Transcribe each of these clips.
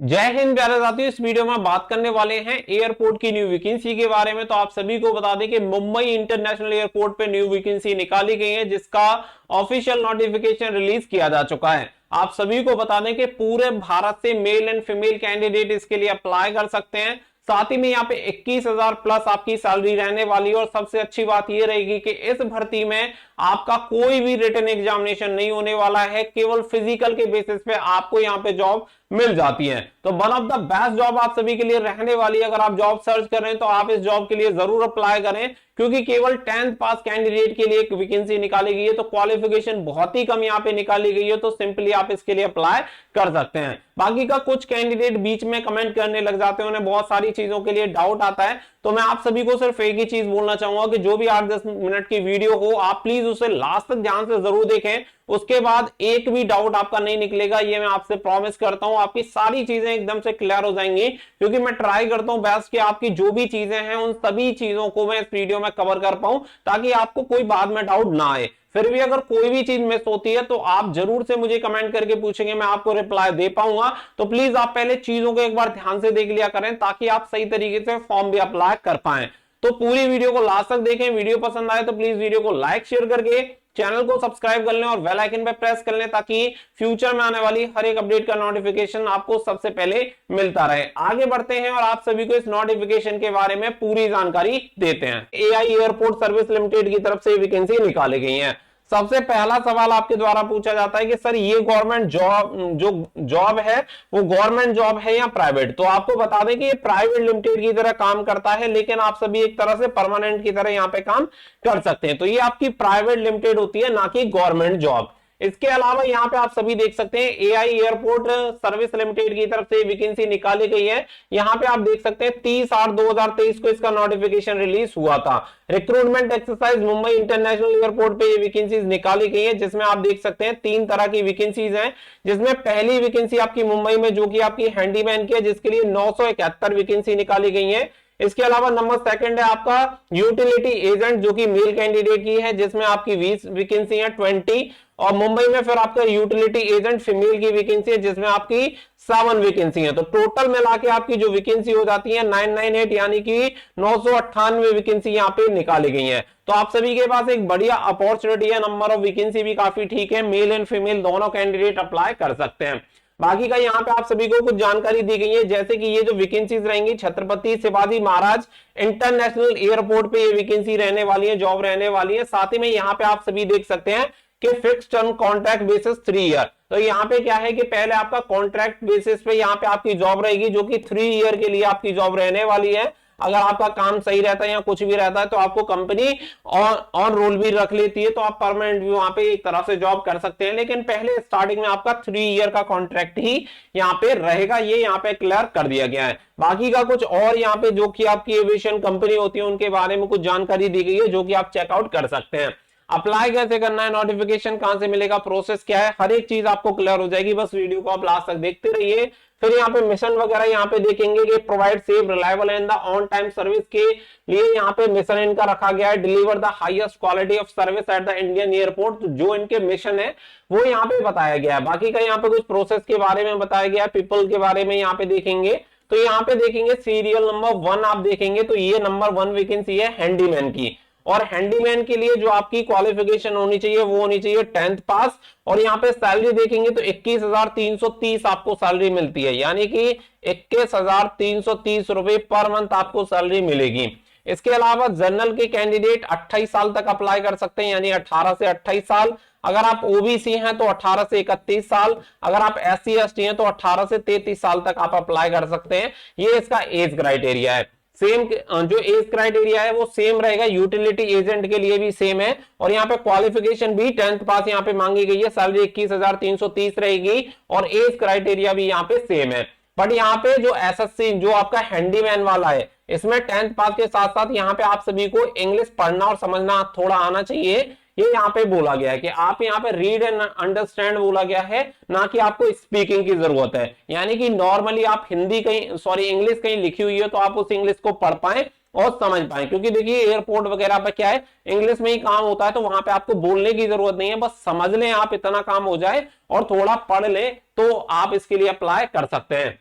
जय हिंद प्यारे साथियों। इस वीडियो में बात करने वाले हैं एयरपोर्ट की न्यू वैकेंसी के बारे में। तो आप सभी को बता दें कि मुंबई इंटरनेशनल एयरपोर्ट पे न्यू वैकेंसी निकाली गई है, जिसका ऑफिशियल नोटिफिकेशन रिलीज किया जा चुका है। आप सभी को बता दें कि पूरे भारत से मेल एंड फीमेल कैंडिडेट इसके लिए अप्लाई कर सकते हैं। साथ ही में यहाँ पे 21,000 प्लस आपकी सैलरी रहने वाली है। और सबसे अच्छी बात यह रहेगी कि इस भर्ती में आपका कोई भी रिटन एग्जामिनेशन नहीं होने वाला है, केवल फिजिकल के बेसिस पे आपको यहाँ पे जॉब मिल जाती है। तो one of the best job आप सभी के लिए रहने वाली है। अगर आप जॉब सर्च कर रहे हैं तो आप इस जॉब के लिए जरूर अप्लाई करें, क्योंकि केवल 10th पास कैंडिडेट के लिए एक वैकेंसी निकाली गई है। तो क्वालिफिकेशन बहुत ही कम यहाँ पे निकाली गई है, तो सिंपली आप इसके लिए अप्लाई कर सकते हैं। बाकी का कुछ कैंडिडेट बीच में कमेंट करने लग जाते हैं, उन्हें बहुत सारी चीजों के लिए डाउट आता है। तो मैं आप सभी को सिर्फ एक ही चीज बोलना चाहूंगा कि जो भी 8-10 मिनट की वीडियो हो, आप प्लीज उसे लास्ट तक ध्यान से जरूर देखें। उसके बाद एक भी डाउट आपका नहीं निकलेगा, ये मैं आपसे प्रॉमिस करता हूं। आपकी सारी चीजें एकदम से क्लियर हो जाएंगी, क्योंकि मैं ट्राई करता हूं बेस्ट कि आपकी जो भी चीजें हैं उन सभी चीजों को मैं इस वीडियो में कवर कर पाऊं, ताकि आपको कोई बाद में डाउट ना आए। फिर भी अगर कोई भी चीज मिस होती है तो आप जरूर से मुझे कमेंट करके पूछेंगे, मैं आपको रिप्लाई दे पाऊंगा। तो प्लीज आप पहले चीजों को एक बार ध्यान से देख लिया करें, ताकि आप सही तरीके से फॉर्म भी अप्लाई कर पाएं। तो पूरी वीडियो को लास्ट तक देखें। वीडियो पसंद आए तो प्लीज वीडियो को लाइक शेयर करके चैनल को सब्सक्राइब कर लें और बेल आइकन पे प्रेस कर लें, ताकि फ्यूचर में आने वाली हर एक अपडेट का नोटिफिकेशन आपको सबसे पहले मिलता रहे। आगे बढ़ते हैं और आप सभी को इस नोटिफिकेशन के बारे में पूरी जानकारी देते हैं। एआई एयरपोर्ट सर्विस लिमिटेड की तरफ से वैकेंसी निकाली गई है। सबसे पहला सवाल आपके द्वारा पूछा जाता है कि सर ये गवर्नमेंट जॉब जो जॉब है वो गवर्नमेंट जॉब है या प्राइवेट। तो आपको बता दें कि ये प्राइवेट लिमिटेड की तरह काम करता है, लेकिन आप सभी एक तरह से परमानेंट की तरह यहाँ पे काम कर सकते हैं। तो ये आपकी प्राइवेट लिमिटेड होती है, ना कि गवर्नमेंट जॉब। इसके अलावा यहाँ पे आप सभी देख सकते हैं एआई एयरपोर्ट सर्विस लिमिटेड की तरफ से वैकेंसी निकाली गई है। यहाँ पे आप देख सकते हैं 30/8/2023 को इसका नोटिफिकेशन रिलीज हुआ था। Recruitment exercise Mumbai international airport पे ये वैकेंसीज निकाली गई है, जिसमें आप देख सकते हैं 3 तरह की वैकेंसीज हैं। जिसमें पहली वैकेंसी आपकी मुंबई में जो कि आपकी हैंडीमैन की है, जिसके लिए 971 वैकेंसी निकाली गई है। इसके अलावा नंबर सेकंड है आपका यूटिलिटी एजेंट, जो कि मेल कैंडिडेट की है, जिसमें आपकी 20 वैकेंसी है 20। और मुंबई में फिर आपका यूटिलिटी एजेंट फीमेल की वैकेंसी है, जिसमें आपकी 7 वैकेंसी है। तो टोटल मिला के आपकी जो वैकेंसी हो जाती है 998, यानी कि 998 वैकेंसी यहाँ पे निकाली गई है। तो आप सभी के पास एक बढ़िया अपॉर्चुनिटी है। नंबर ऑफ वैकेंसी भी काफी ठीक है, मेल एंड फीमेल दोनों कैंडिडेट अप्लाई कर सकते हैं। बाकी का यहाँ पे आप सभी को कुछ जानकारी दी गई है, जैसे कि ये जो वैकेंसीज रहेंगी छत्रपति शिवाजी महाराज इंटरनेशनल एयरपोर्ट पे ये वैकेंसी रहने वाली है, जॉब रहने वाली है। साथ ही में यहाँ पे आप सभी देख सकते हैं कि fix term contract basis 3 year. तो यहाँ पे क्या है कि पहले आपका कॉन्ट्रैक्ट बेसिस पे यहाँ पे आपकी जॉब रहेगी, जो कि 3 ईयर के लिए आपकी जॉब रहने वाली है। अगर आपका काम सही रहता है या कुछ भी रहता है तो आपको कंपनी ऑन रोल भी रख लेती है, तो आप परमानेंट भी वहां पे एक तरह से जॉब कर सकते हैं। लेकिन पहले स्टार्टिंग में आपका 3 ईयर का कॉन्ट्रैक्ट ही यहाँ पे रहेगा, ये यहाँ पे क्लियर कर दिया गया है। बाकी का कुछ और यहाँ पे जो कि आपकी एविएशन कंपनी होती है उनके बारे में कुछ जानकारी दी गई है, जो कि आप चेकआउट कर सकते हैं। अप्लाई कैसे करना है, नोटिफिकेशन कहां से मिलेगा, प्रोसेस क्या है, हर एक चीज आपको क्लियर हो जाएगी। बस वीडियो को आप लास्ट तक देखते रहिए। फिर यहाँ पे मिशन वगैरह यहाँ पे देखेंगे कि provide safe reliable and the on time service के लिए यहाँ पे मिशन इनका रखा गया है, deliver the highest quality of service at the Indian airport. जो इनके मिशन है वो यहाँ पे बताया गया है। बाकी का यहाँ पे कुछ प्रोसेस के बारे में बताया गया है, पीपल के बारे में यहाँ पे देखेंगे। तो यहाँ पे देखेंगे सीरियल नंबर 1 आप देखेंगे, तो ये नंबर 1 वैकेंसी है हैंडीमैन की। और हैंडीमैन के लिए जो आपकी क्वालिफिकेशन होनी चाहिए वो होनी चाहिए 10th पास। और यहाँ पे सैलरी देखेंगे तो 21,330 आपको सैलरी मिलती है, यानी कि 21,330 रुपए पर मंथ आपको सैलरी मिलेगी। इसके अलावा जनरल के कैंडिडेट 28 साल तक अप्लाई कर सकते हैं, यानी 18 से 28 साल। अगर आप ओबीसी हैं तो 18 से 31 साल। अगर आप SC ST हैं तो 18 से 33 साल तक आप अप्लाई कर सकते हैं। ये इसका एज क्राइटेरिया है। सेम जो एज क्राइटेरिया है वो सेम रहेगा, यूटिलिटी एजेंट के लिए भी सेम है। और यहाँ पे क्वालिफिकेशन भी 10th पास यहाँ पे मांगी गई है। सैलरी 21,330 रहेगी और एज क्राइटेरिया भी यहाँ पे सेम है। बट यहाँ पे जो SSC जो आपका हैंडीमैन वाला है, इसमें 10th पास के साथ साथ यहाँ पे आप सभी को इंग्लिश पढ़ना और समझना थोड़ा आना चाहिए। ये यहाँ पे बोला गया है कि आप यहाँ पे रीड एंड अंडरस्टैंड बोला गया है, ना कि आपको स्पीकिंग की जरूरत है। यानी कि नॉर्मली आप हिंदी कहीं इंग्लिश कहीं लिखी हुई है तो आप उस इंग्लिश को पढ़ पाए और समझ पाए, क्योंकि देखिए एयरपोर्ट वगैरह पे क्या है इंग्लिश में ही काम होता है, तो वहां पे आपको बोलने की जरूरत नहीं है, बस समझ लें आप, इतना काम हो जाए और थोड़ा पढ़ लें तो आप इसके लिए अप्लाई कर सकते हैं।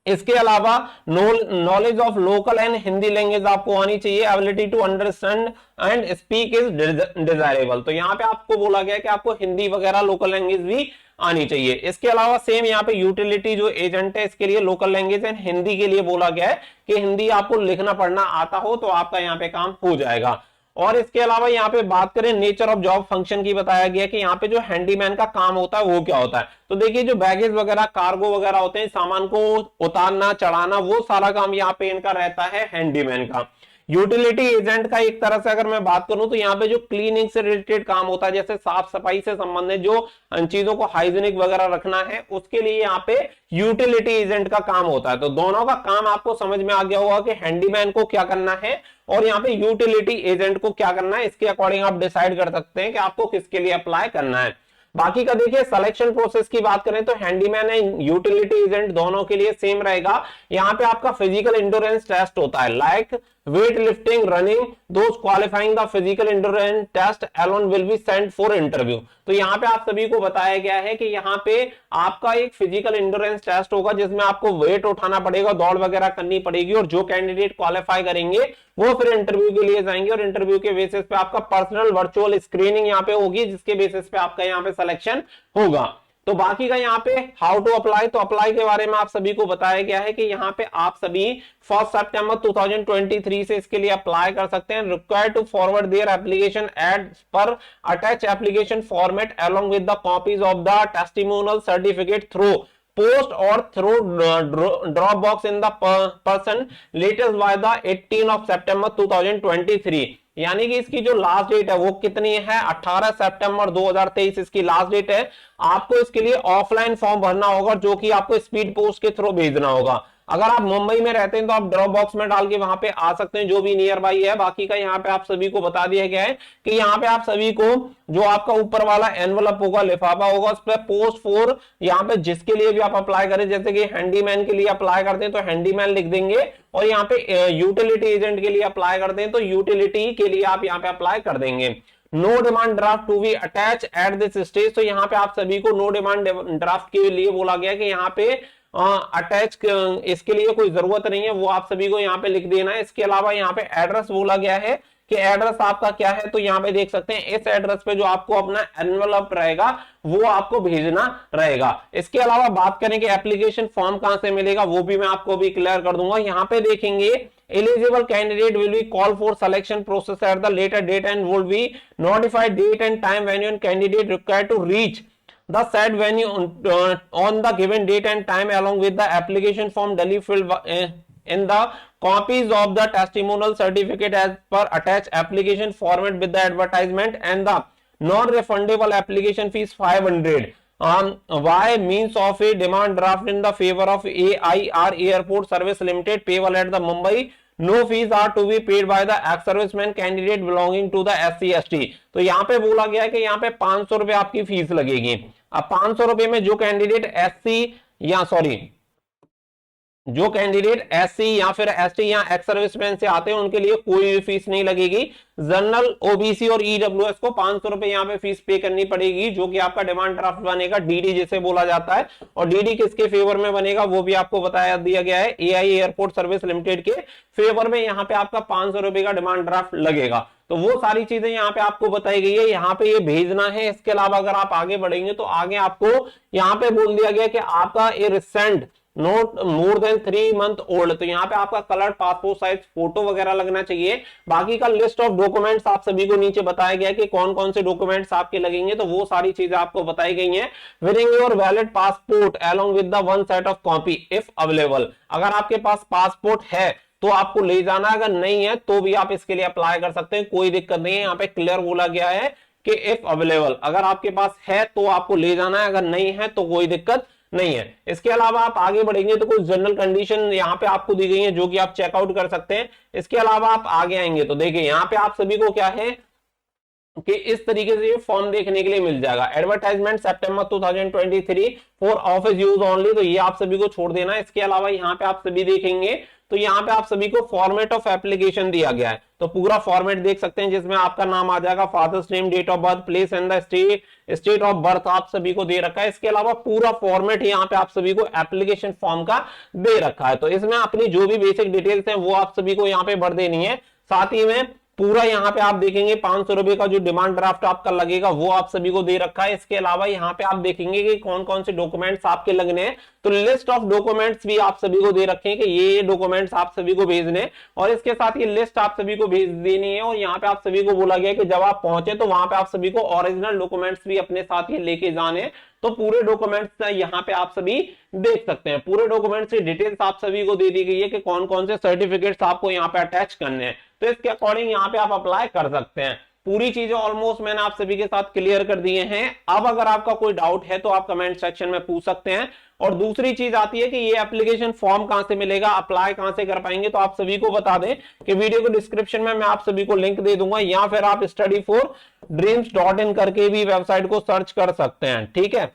इसके अलावा knowledge of local and Hindi language आपको आनी चाहिए। Ability to understand and speak is desirable. तो यहाँ पे आपको बोला गया है कि आपको हिंदी वगैरह लोकल लैंग्वेज भी आनी चाहिए। इसके अलावा सेम यहाँ पे यूटिलिटी जो एजेंट है इसके लिए लोकल लैंग्वेज एंड हिंदी के लिए बोला गया है कि हिंदी आपको लिखना पढ़ना आता हो तो आपका यहाँ पे काम हो जाएगा। और इसके अलावा यहाँ पे बात करें नेचर ऑफ जॉब फंक्शन की, बताया गया कि यहाँ पे जो हैंडीमैन का काम होता है वो क्या होता है। तो देखिए जो बैगेज वगैरह कार्गो वगैरह होते हैं, सामान को उतारना चढ़ाना, वो सारा काम यहाँ पे इनका रहता है हैंडीमैन का। यूटिलिटी एजेंट का एक तरह से अगर मैं बात करूं तो यहाँ पे जो क्लीनिंग से रिलेटेड काम होता है, जैसे साफ सफाई से संबंधित जो चीजों को हाइजीनिक वगैरह रखना है, उसके लिए यहाँ पे यूटिलिटी एजेंट का काम होता है। तो दोनों का काम आपको समझ में आ गया होगा कि हैंडीमैन को क्या करना है और यहाँ पे यूटिलिटी एजेंट को क्या करना है। इसके अकॉर्डिंग आप डिसाइड कर सकते हैं कि आपको किसके लिए अप्लाई करना है। बाकी का देखिए सिलेक्शन प्रोसेस की बात करें तो हैंडीमैन एंड यूटिलिटी एजेंट दोनों के लिए सेम रहेगा। यहाँ पे आपका फिजिकल इंड्योरेंस टेस्ट होता है, like weight lifting, running. Those qualifying the physical endurance test alone will be sent for interview. तो यहाँ पे आप सभी को बताया गया है कि यहाँ पे आपका एक फिजिकल इंड्योरेंस टेस्ट होगा जिसमें आपको वेट उठाना पड़ेगा, दौड़ वगैरह करनी पड़ेगी, और जो कैंडिडेट क्वालिफाई करेंगे वो फिर इंटरव्यू के लिए जाएंगे और इंटरव्यू के बेसिस पे आपका पर्सनल वर्चुअल स्क्रीनिंग यहाँ पे होगी, जिसके बेसिस पे आपका यहाँ पे सिलेक्शन होगा। तो बाकी का यहाँ पे हाउ टू अप्लाई, तो अप्लाई के बारे में आप सभी को बताया गया है कि यहाँ पे आप सभी 1 सितंबर 2023 से इसके लिए अप्लाई कर सकते हैं। Require to forward their application ad per attach application format along with the copies of the testimonial certificate through post और through drop box in the person latest by the 18 September 2023। यानी कि इसकी जो last date है वो कितनी है, 18 September 2023 इसकी लास्ट डेट है। आपको इसके लिए ऑफलाइन फॉर्म भरना होगा जो कि आपको स्पीड पोस्ट के थ्रू भेजना होगा। अगर आप मुंबई में रहते हैं तो आप ड्रॉप बॉक्स में डाल के वहां पे आ सकते हैं जो भी नियर बाई है। बाकी का यहाँ पे आप सभी को बता दिया गया है कि यहाँ पे आप सभी को जो आपका ऊपर वाला एनवलप होगा, लिफाफा होगा, उस पर पोस्ट फॉर यहाँ पे जिसके लिए भी आप अप्लाई करें, जैसे कि हैंडीमैन के लिए अप्लाई करते हैं तो हैंडीमैन लिख देंगे, और यहाँ पे यूटिलिटी एजेंट के लिए अप्लाई करते हैं तो यूटिलिटी के लिए आप यहाँ पे अप्लाई कर देंगे। No demand draft to be attach at this stage. तो यहाँ पे आप सभी को नो डिमांड ड्राफ्ट के लिए बोला गया कि यहाँ पे अटैच इसके लिए कोई जरूरत नहीं है, वो आप सभी को यहाँ पे लिख देना है। इसके अलावा यहाँ पे एड्रेस बोला गया है कि एड्रेस आपका क्या है, तो यहाँ पे देख सकते हैं इस एड्रेस पे जो आपको अपना एनवलप रहेगा वो आपको भेजना रहेगा। इसके अलावा बात करें कि एप्लीकेशन फॉर्म कहां से मिलेगा वो भी मैं आपको भी क्लियर कर दूंगा। यहाँ पे देखेंगे eligible candidate will be called for selection process at the later date and will be notified date and time when your candidate required to reach the said venue on the given date and time along with the application form duly filled in the copies of the testimonial certificate as per attached application format with the advertisement and the non-refundable application fees 500 by means of a demand draft in the favor of AIR Airport Service Limited payable at the Mumbai. No fees are to be paid by the ex-serviceman candidate belonging to the SC ST। तो यहाँ पे बोला गया है कि यहाँ पे 500 रुपए आपकी फीस लगेगी। अब 500 रुपए में जो कैंडिडेट SC या सॉरी जो कैंडिडेट एससी या फिर एसटी या एक्स सर्विसमैन से आते हैं उनके लिए कोई भी फीस नहीं लगेगी। जनरल, ओबीसी और ईडब्ल्यूएस को 500 रुपए यहाँ पे फीस पे करनी पड़ेगी, जो कि आपका डिमांड ड्राफ्ट बनेगा, डीडी जिसे बोला जाता है। और डीडी किसके फेवर में बनेगा वो भी आपको बताया दिया गया है, एआई एयरपोर्ट सर्विस लिमिटेड के फेवर में यहाँ पे आपका 500 रुपए का डिमांड ड्राफ्ट लगेगा। तो वो सारी चीजें यहाँ पे आपको बताई गई है, यहाँ पे ये भेजना है। इसके अलावा अगर आप आगे बढ़ेंगे तो आगे आपको यहाँ पे बोल दिया गया कि आपका ए recent note more than 3 month old, तो यहाँ पे आपका कलर पासपोर्ट साइज फोटो वगैरह लगना चाहिए। बाकी का लिस्ट ऑफ डॉक्यूमेंट्स आप सभी को नीचे बताया गया कि कौन कौन से डॉक्यूमेंट्स आपके लगेंगे, तो वो सारी चीजें आपको बताई गई हैं। Within your valid passport along with the one set of copy if available. अगर आपके पास पासपोर्ट है तो आपको ले जाना, अगर नहीं है तो भी आप इसके लिए अप्लाई कर सकते हैं, कोई दिक्कत नहीं है। यहाँ पे क्लियर बोला गया है कि इफ अवेलेबल, अगर आपके पास है तो आपको ले जाना है, अगर नहीं है तो कोई दिक्कत नहीं है। इसके अलावा आप आगे बढ़ेंगे तो कुछ जनरल कंडीशन यहाँ पे आपको दी गई है जो कि आप चेकआउट कर सकते हैं। इसके अलावा आप आगे आएंगे तो देखिए यहाँ पे आप सभी को क्या है, कि इस तरीके से ये फॉर्म देखने के लिए मिल जाएगा। Advertisement September 2023 for office use only, तो ये आप सभी को छोड़ देना। इसके अलावा यहाँ पे आप सभी देखेंगे तो यहाँ पे आप सभी को फॉर्मेट ऑफ एप्लीकेशन दिया गया है, तो पूरा फॉर्मेट देख सकते हैं जिसमें आपका नाम आ जाएगा, father's name, date of birth, place and the state of birth आप सभी को दे रखा है। इसके अलावा पूरा फॉर्मेट यहाँ पे आप सभी को एप्लीकेशन फॉर्म का दे रखा है, तो इसमें अपनी जो भी बेसिक डिटेल्स हैं वो आप सभी को यहाँ पे भर देनी है। साथ ही में पूरा यहाँ पे आप देखेंगे 500 रुपए का जो डिमांड ड्राफ्ट आपका लगेगा वो आप सभी को दे रखा है। इसके अलावा यहाँ पे आप देखेंगे कि कौन कौन से डॉक्यूमेंट्स आपके लगने हैं, तो लिस्ट ऑफ डॉक्यूमेंट्स भी आप सभी को दे रखे हैं कि ये डॉक्यूमेंट्स आप सभी को भेजने, और इसके साथ ये लिस्ट आप सभी को भेज देनी है। और यहाँ पे आप सभी को बोला गया कि जब आप पहुंचे तो वहां पे आप सभी को ओरिजिनल डॉक्यूमेंट्स भी अपने साथ ये लेके जाने, तो पूरे डॉक्यूमेंट्स यहाँ पे आप सभी देख सकते हैं। पूरे डॉक्यूमेंट्स की डिटेल्स आप सभी को दे दी गई है कि कौन कौन से सर्टिफिकेट्स आपको यहाँ पे अटैच करने हैं, तो इसके अकॉर्डिंग यहाँ पे आप अप्लाई कर सकते हैं। पूरी चीजें ऑलमोस्ट मैंने आप सभी के साथ क्लियर कर दिए हैं। अब अगर आपका कोई डाउट है तो आप कमेंट सेक्शन में पूछ सकते हैं। और दूसरी चीज आती है कि ये एप्लीकेशन फॉर्म कहां से मिलेगा, अप्लाई कहां से कर पाएंगे, तो आप सभी को बता दें कि वीडियो के डिस्क्रिप्शन में मैं आप सभी को लिंक दे दूंगा, या फिर आप study4dreams.in करके भी वेबसाइट को सर्च कर सकते हैं, ठीक है,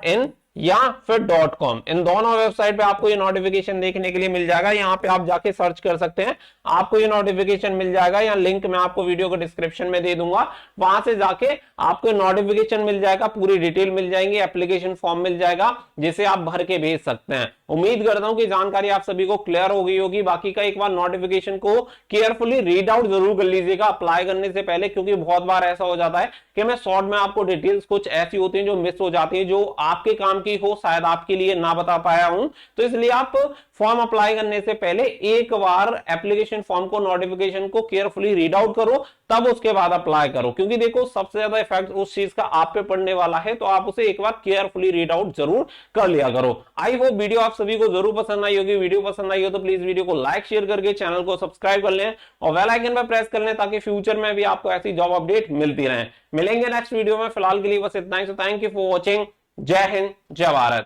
.in या फिर .com, इन दोनों वेबसाइट पे आपको ये नोटिफिकेशन देखने के लिए मिल जाएगा। यहाँ पे आप जाके सर्च कर सकते हैं, आपको ये नोटिफिकेशन मिल जाएगा, या लिंक मैं आपको वीडियो के डिस्क्रिप्शन में दे दूंगा, वहां से जाके आपको नोटिफिकेशन मिल जाएगा, पूरी डिटेल मिल जाएंगी, एप्लीकेशन फॉर्म मिल जाएगा जिसे आप भर के भेज सकते हैं। उम्मीद करता हूं कि जानकारी आप सभी को क्लियर हो गई होगी। बाकी का एक बार नोटिफिकेशन को केयरफुली रीड आउट जरूर कर लीजिएगा अप्लाई करने से पहले, क्योंकि बहुत बार ऐसा हो जाता है कि मैं शॉर्ट में आपको डिटेल्स कुछ ऐसी होती हैं जो मिस हो जाती है, जो आपके काम की हो शायद आपके लिए ना बता पाया हूं, तो इसलिए आप फॉर्म अप्लाई करने से पहले एक बार एप्लीकेशन फॉर्म को, नोटिफिकेशन को केयरफुली रीड आउट करो, तब उसके बाद अप्लाई करो, क्योंकि देखो सबसे ज्यादा इफेक्ट उस चीज का आप पे पड़ने वाला है, तो आप उसे एक बार केयरफुली रीड आउट जरूर कर लिया करो। आई होप वीडियो आप सभी को जरूर पसंद आई होगी। वीडियो पसंद आई हो तो प्लीज वीडियो को लाइक शेयर करके चैनल को सब्सक्राइब कर लें और बेल आइकन पर प्रेस कर लें, ताकि फ्यूचर में भी आपको ऐसी जॉब अपडेट मिलती रहे। मिलेंगे नेक्स्ट वीडियो में, फिलहाल के लिए बस इतना ही। Thank you for watching. जय हिंद, जय भारत।